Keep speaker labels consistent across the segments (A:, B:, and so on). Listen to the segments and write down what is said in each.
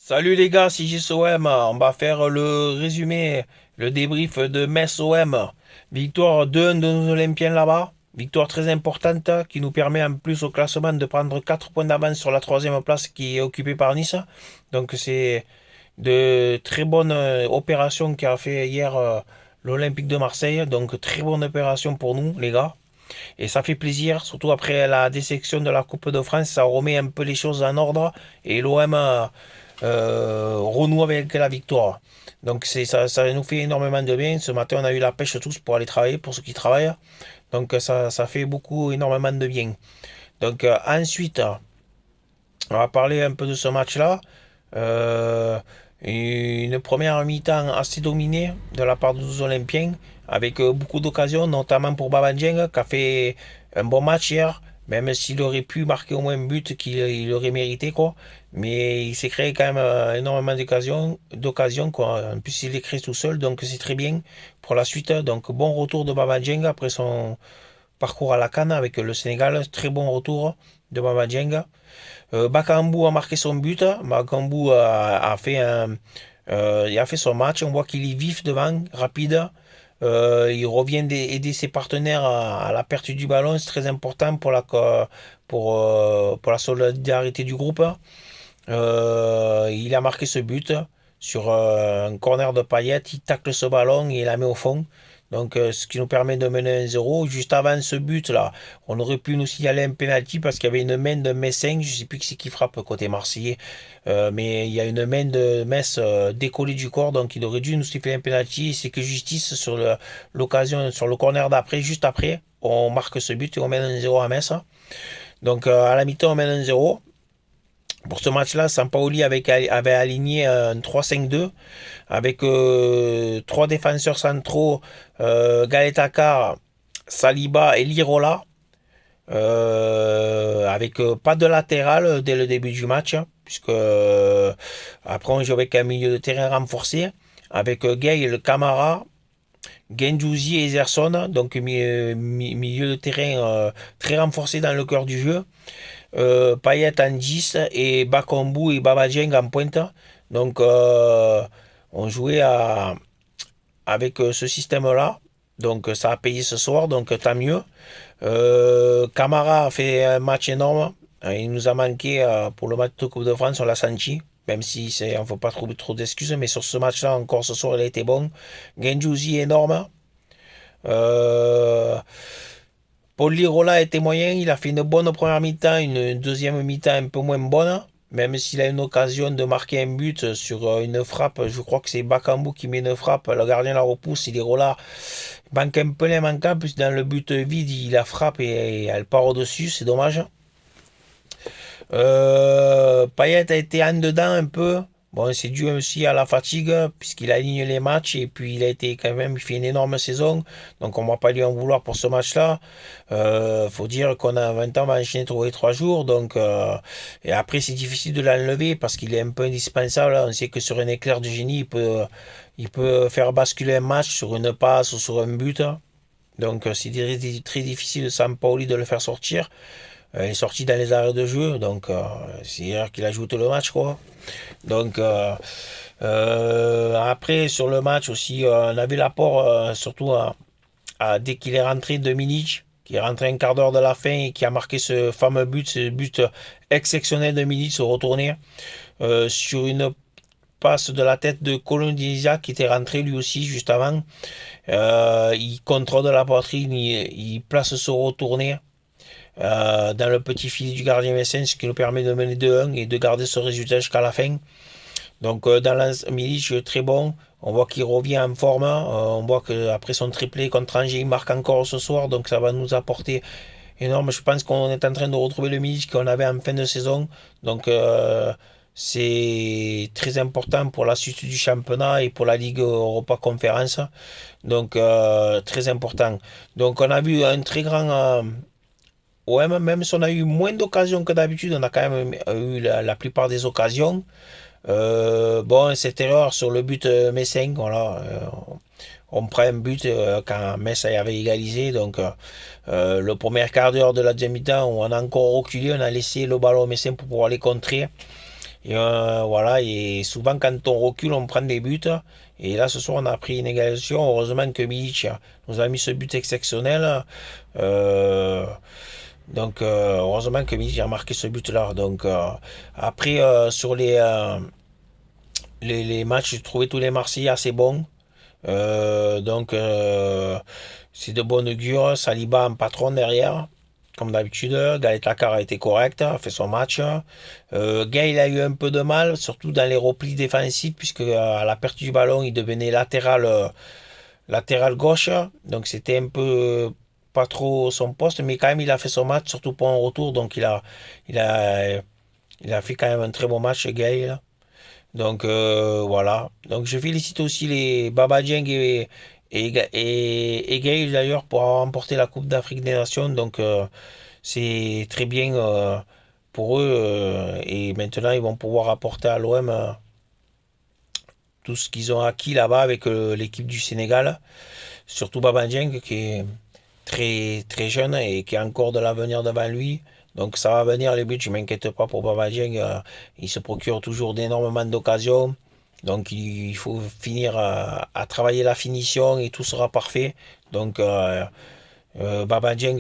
A: Salut les gars, c'est JSOM. On va faire le résumé, le débrief de Metz OM. Victoire 2-1 de nos Olympiens là-bas. Victoire très importante qui nous permet en plus au classement de prendre 4 points d'avance sur la troisième place qui est occupée par Nice. Donc c'est de très bonnes opérations qu'a fait hier l'Olympique de Marseille. Donc très bonne opération pour nous les gars. Et ça fait plaisir, surtout après la désection de la Coupe de France, ça remet un peu les choses en ordre et l'OM renoue avec la victoire. Donc ça nous fait énormément de bien. Ce matin, on a eu la pêche tous pour aller travailler, pour ceux qui travaillent. Donc ça fait beaucoup, énormément de bien. Donc ensuite, on va parler un peu de ce match-là. Euh, une première mi-temps assez dominée de la part de nos Olympiens, avec beaucoup d'occasions, notamment pour Babandjeng, qui a fait un bon match hier, même s'il aurait pu marquer au moins un but qu'il aurait mérité, quoi. Mais il s'est créé quand même énormément d'occasions, quoi. En plus, il est créé tout seul, donc c'est très bien pour la suite. Donc, bon retour de Babandjeng après son parcours à la CAN avec le Sénégal. Très bon retour de Babandjeng. Bakambu a marqué son but. Bakambu il a fait son match. On voit qu'il est vif devant, rapide. Il revient aider ses partenaires à la perte du ballon. C'est très important pour la solidarité du groupe. Il a marqué ce but sur un corner de Payet. Il tacle ce ballon et il la met au fond. Donc, ce qui nous permet de mener 1-0. Juste avant ce but-là, on aurait pu nous signaler un penalty parce qu'il y avait une main de Messin. Je ne sais plus qui c'est qui frappe côté Marseillais. Mais il y a une main de Metz décollée du corps. Donc, il aurait dû nous siffler un penalty. C'est que justice sur l'occasion, sur le corner d'après, juste après, on marque ce but et on mène 1-0 à Metz. Donc, à la mi-temps, on mène 1-0. Pour ce match-là, Sampaoli avait aligné un 3-5-2 avec trois défenseurs centraux, Gaëtakar, Saliba et Lirola, avec pas de latéral dès le début du match, puisque après on joue avec un milieu de terrain renforcé, avec Gay, le Camara, Gendouzi et Ezerson, donc milieu de terrain très renforcé dans le cœur du jeu. Payet en 10 et Bakambu et Babadieng en pointe. Donc on jouait avec ce système-là. Donc ça a payé ce soir, donc tant mieux. Camara a fait un match énorme. Il nous a manqué pour le match de Coupe de France, on l'a senti. Même si on ne faut pas trouver trop d'excuses, mais sur ce match-là, encore ce soir, il a été bon. Gendouzi énorme. Euh, Paul Lirola était moyen, il a fait une bonne première mi-temps, une deuxième mi-temps un peu moins bonne, même s'il a une occasion de marquer un but sur une frappe, je crois que c'est Bakambu qui met une frappe, le gardien la repousse, et Lirola manque un peu les manquants, puis dans le but vide, il la frappe et elle part au-dessus, c'est dommage. Payet a été en dedans un peu. Bon, c'est dû aussi à la fatigue, puisqu'il a aligné les matchs et puis il a été quand même, il fait une énorme saison. Donc on ne va pas lui en vouloir pour ce match-là. Faut dire qu'on a 20 ans, on va enchaîner tous les 3 jours. Donc, et après, c'est difficile de l'enlever parce qu'il est un peu indispensable. On sait que sur un éclair de génie, il peut faire basculer un match sur une passe ou sur un but. Donc, c'est très difficile sans Pauli de le faire sortir. Il est sorti dans les arrêts de jeu, donc c'est hier qu'il a joué tout le match, quoi. Donc après sur le match aussi, on a vu l'apport surtout dès qu'il est rentré Dominic, qui est rentré un quart d'heure de la fin et qui a marqué ce fameux but, ce but exceptionnel de Milic se retourner sur une passe de la tête de Colonizia qui était rentré lui aussi juste avant. Il contrôle la poitrine, il place ce retourner dans le petit filet du gardien Messens, ce qui nous permet de mener 2-1 et de garder ce résultat jusqu'à la fin. Donc dans Milic, très bon. On voit qu'il revient en forme. On voit qu'après son triplé contre Angers, il marque encore ce soir. Donc ça va nous apporter énorme. Je pense qu'on est en train de retrouver le Milic qu'on avait en fin de saison. Donc c'est très important pour la suite du championnat et pour la Ligue Europa Conférence. Donc très important. Donc on a vu un très grand ouais, même si on a eu moins d'occasions que d'habitude, on a quand même eu la plupart des occasions. Bon, cette erreur sur le but messin, voilà, on prend un but quand Metz avait égalisé. Donc, le premier quart d'heure de la deuxième mi-temps, on a encore reculé, on a laissé le ballon au messin pour pouvoir les contrer. Et voilà, et souvent quand on recule, on prend des buts. Et là, ce soir, on a pris une égalisation. Heureusement que Milic nous a mis ce but exceptionnel. Euh, heureusement que Milic a marqué ce but-là. Après, sur les matchs, j'ai trouvé tous les Marseillais assez bons. C'est de bonne augure. Saliba en patron derrière, comme d'habitude. Gaël Takar a été correct, a fait son match. Gaël a eu un peu de mal, surtout dans les replis défensifs, puisque à la perte du ballon, il devenait latéral gauche. Donc c'était un peu pas trop son poste, mais quand même il a fait son match, surtout pour un retour. Il a, il a fait quand même un très bon match, Gaël. Voilà. Donc je félicite aussi les Baba Dieng et Gaël d'ailleurs pour avoir remporté la Coupe d'Afrique des Nations. C'est très bien pour eux. Et maintenant ils vont pouvoir apporter à l'OM tout ce qu'ils ont acquis là-bas avec l'équipe du Sénégal. Surtout Baba Dieng qui est très très jeune et qui a encore de l'avenir devant lui. Donc ça va venir les buts, je m'inquiète pas pour Baba Dieng. Il se procure toujours d'énormément d'occasions. Donc il faut finir à travailler la finition et tout sera parfait. Baba Dieng,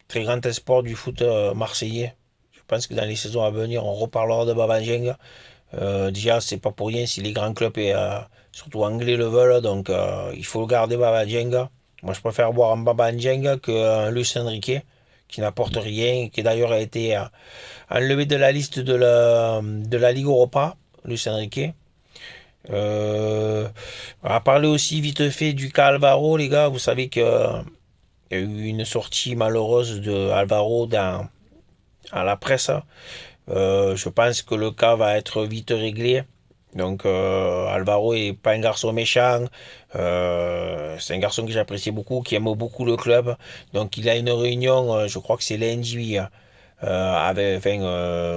A: très grand espoir du foot marseillais. Je pense que dans les saisons à venir, on reparlera de Baba Dieng. Déjà, c'est pas pour rien si les grands clubs et surtout anglais le veulent. Il faut garder Baba Dieng. Moi, je préfère voir un Baba Dieng qu'un Luis Enrique qui n'apporte rien, qui d'ailleurs a été enlevé de la liste de la Ligue Europa, Luis Enrique. On va parler aussi vite fait du cas Alvaro, les gars. Vous savez qu'il y a eu une sortie malheureuse de Alvaro à la presse. Je pense que le cas va être vite réglé. Alvaro est pas un garçon méchant. C'est un garçon que j'apprécie beaucoup, qui aime beaucoup le club. Donc il a une réunion, je crois que c'est lundi,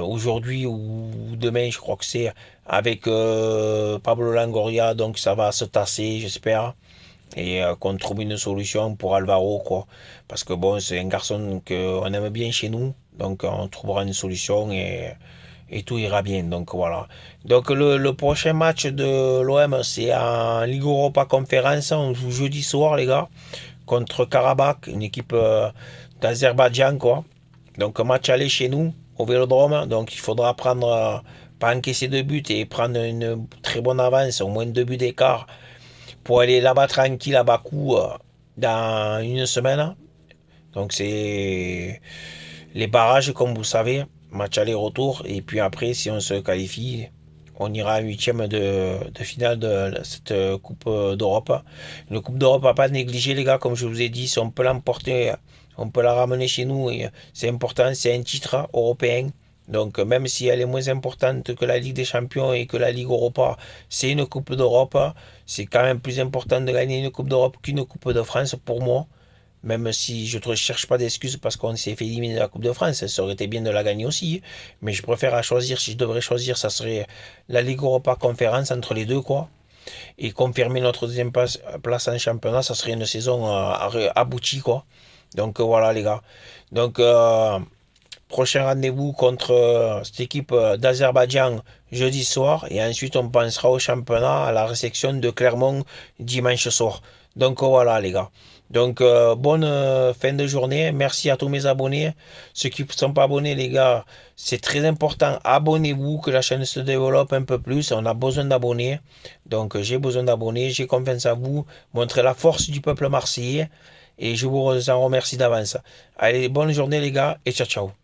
A: aujourd'hui ou demain, je crois que c'est avec Pablo Longoria. Donc ça va se tasser, j'espère. Et qu'on trouve une solution pour Alvaro, quoi. Parce que bon, c'est un garçon qu'on aime bien chez nous. Donc on trouvera une solution et tout ira bien. Donc voilà. Donc le prochain match de l'OM, c'est en Ligue Europa Conférence. On joue jeudi soir, les gars, contre Karabakh, une équipe d'Azerbaïdjan, quoi. Donc match aller chez nous, au Vélodrome. Donc il faudra prendre, pas encaisser de buts et prendre une très bonne avance, au moins 2 buts d'écart, pour aller là-bas tranquille à Bakou dans une semaine. Donc c'est les barrages, comme vous savez, match aller-retour. Et puis après, si on se qualifie, on ira à huitième de finale de cette Coupe d'Europe. Une Coupe d'Europe à pas négliger, les gars, comme je vous ai dit, si on peut l'emporter, on peut la ramener chez nous. Et c'est important, c'est un titre européen. Donc même si elle est moins importante que la Ligue des Champions et que la Ligue Europa, c'est une Coupe d'Europe. C'est quand même plus important de gagner une Coupe d'Europe qu'une Coupe de France pour moi. Même si je ne cherche pas d'excuses parce qu'on s'est fait éliminer de la Coupe de France, ça aurait été bien de la gagner aussi. Mais je préfère à choisir, si je devrais choisir, ça serait la Ligue Europa Conférence entre les deux, quoi. Et confirmer notre deuxième place en championnat, ça serait une saison aboutie, quoi. Voilà, les gars. Donc, prochain rendez-vous contre cette équipe d'Azerbaïdjan jeudi soir. Et ensuite, on pensera au championnat, à la réception de Clermont dimanche soir. Voilà, les gars. Bonne fin de journée. Merci à tous mes abonnés. Ceux qui ne sont pas abonnés, les gars, c'est très important. Abonnez-vous, que la chaîne se développe un peu plus. On a besoin d'abonnés. J'ai besoin d'abonnés. J'ai confiance à vous. Montrez la force du peuple marseillais. Et je vous en remercie d'avance. Allez, bonne journée, les gars, et ciao, ciao.